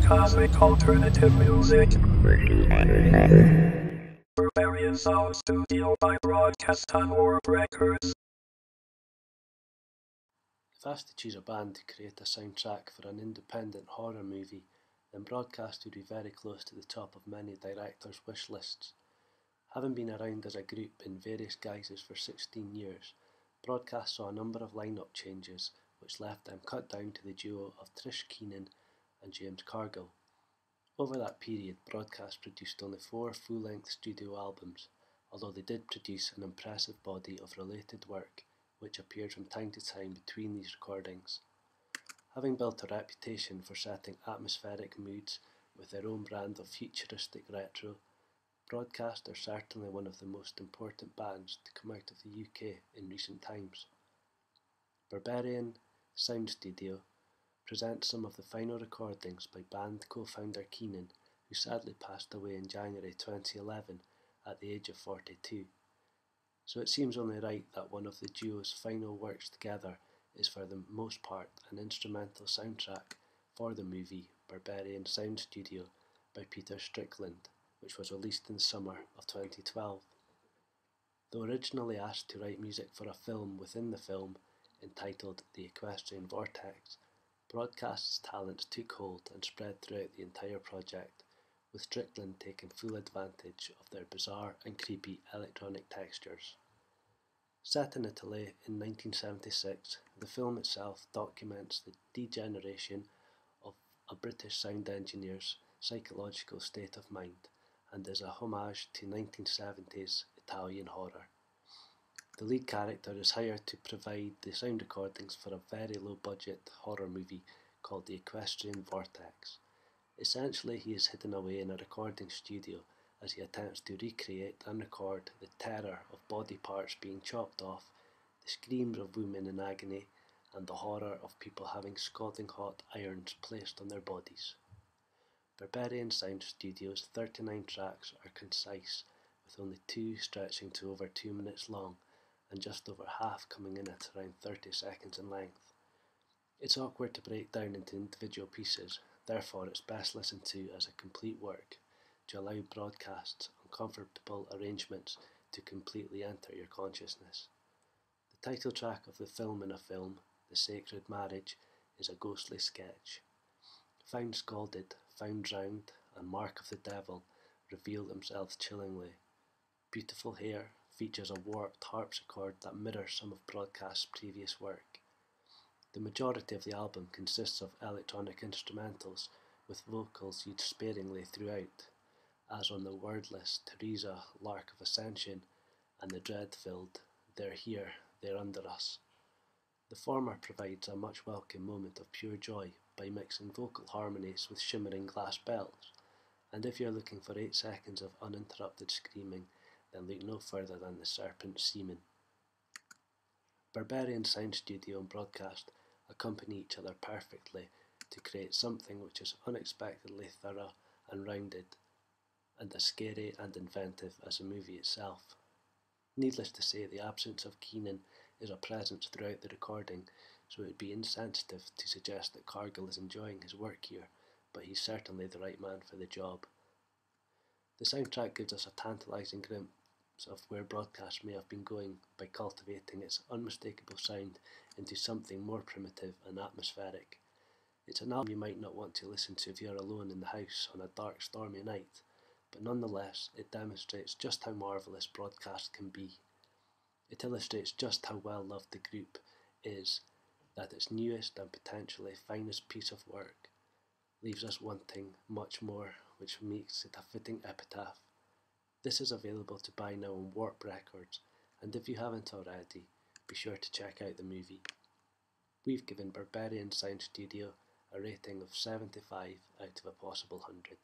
Cosmic alternative music. Berberian Sound Studio by Broadcast on Warp Records. If asked to choose a band to create a soundtrack for an independent horror movie, then Broadcast would be very close to the top of many directors' wish lists. Having been around as a group in various guises for 16 years, Broadcast saw a number of lineup changes which left them cut down to the duo of Trish Keenan and James Cargill. Over that period, Broadcast produced only 4 full-length studio albums, although they did produce an impressive body of related work which appeared from time to time between these recordings. Having built a reputation for setting atmospheric moods with their own brand of futuristic retro, Broadcast are certainly one of the most important bands to come out of the UK in recent times. Berberian Sound Studio presents some of the final recordings by band co-founder Keenan, who sadly passed away in January 2011 at the age of 42. So it seems only right that one of the duo's final works together is for the most part an instrumental soundtrack for the movie Berberian Sound Studio by Peter Strickland, which was released in the summer of 2012. Though originally asked to write music for a film within the film, entitled The Equestrian Vortex, Broadcast's talents took hold and spread throughout the entire project, with Strickland taking full advantage of their bizarre and creepy electronic textures. Set in Italy in 1976, the film itself documents the degeneration of a British sound engineer's psychological state of mind and is a homage to 1970s Italian horror. The lead character is hired to provide the sound recordings for a very low-budget horror movie called The Equestrian Vortex. Essentially, he is hidden away in a recording studio as he attempts to recreate and record the terror of body parts being chopped off, the screams of women in agony, and the horror of people having scalding hot irons placed on their bodies. Berberian Sound Studio's 39 tracks are concise, with only 2 stretching to over 2 minutes long, and just over half coming in at around 30 seconds in length. It's awkward to break down into individual pieces, therefore it's best listened to as a complete work, to allow Broadcast's uncomfortable arrangements to completely enter your consciousness. The title track of the film in a film, The Sacred Marriage, is a ghostly sketch. Found Scalded, Found Drowned, and Mark of the Devil reveal themselves chillingly. Beautiful Hair features a warped harpsichord that mirrors some of Broadcast's previous work. The majority of the album consists of electronic instrumentals, with vocals used sparingly throughout, as on the wordless Teresa Lark of Ascension and the dread-filled They're Here, They're Under Us. The former provides a much welcome moment of pure joy by mixing vocal harmonies with shimmering glass bells, and if you're looking for 8 seconds of uninterrupted screaming, then look no further than the Serpent Seaman. Berberian Sound Studio and Broadcast accompany each other perfectly to create something which is unexpectedly thorough and rounded, and as scary and inventive as the movie itself. Needless to say, the absence of Keenan is a presence throughout the recording, so it would be insensitive to suggest that Cargill is enjoying his work here, but he's certainly the right man for the job. The soundtrack gives us a tantalising glimpse of where Broadcast may have been going by cultivating its unmistakable sound into something more primitive and atmospheric. It's an album you might not want to listen to if you're alone in the house on a dark, stormy night, but nonetheless it demonstrates just how marvellous Broadcast can be. It illustrates just how well loved the group is, that its newest and potentially finest piece of work leaves us wanting much more, which makes it a fitting epitaph. This is available to buy now on Warp Records, and if you haven't already, be sure to check out the movie. We've given Berberian Sound Studio a rating of 75 out of a possible 100.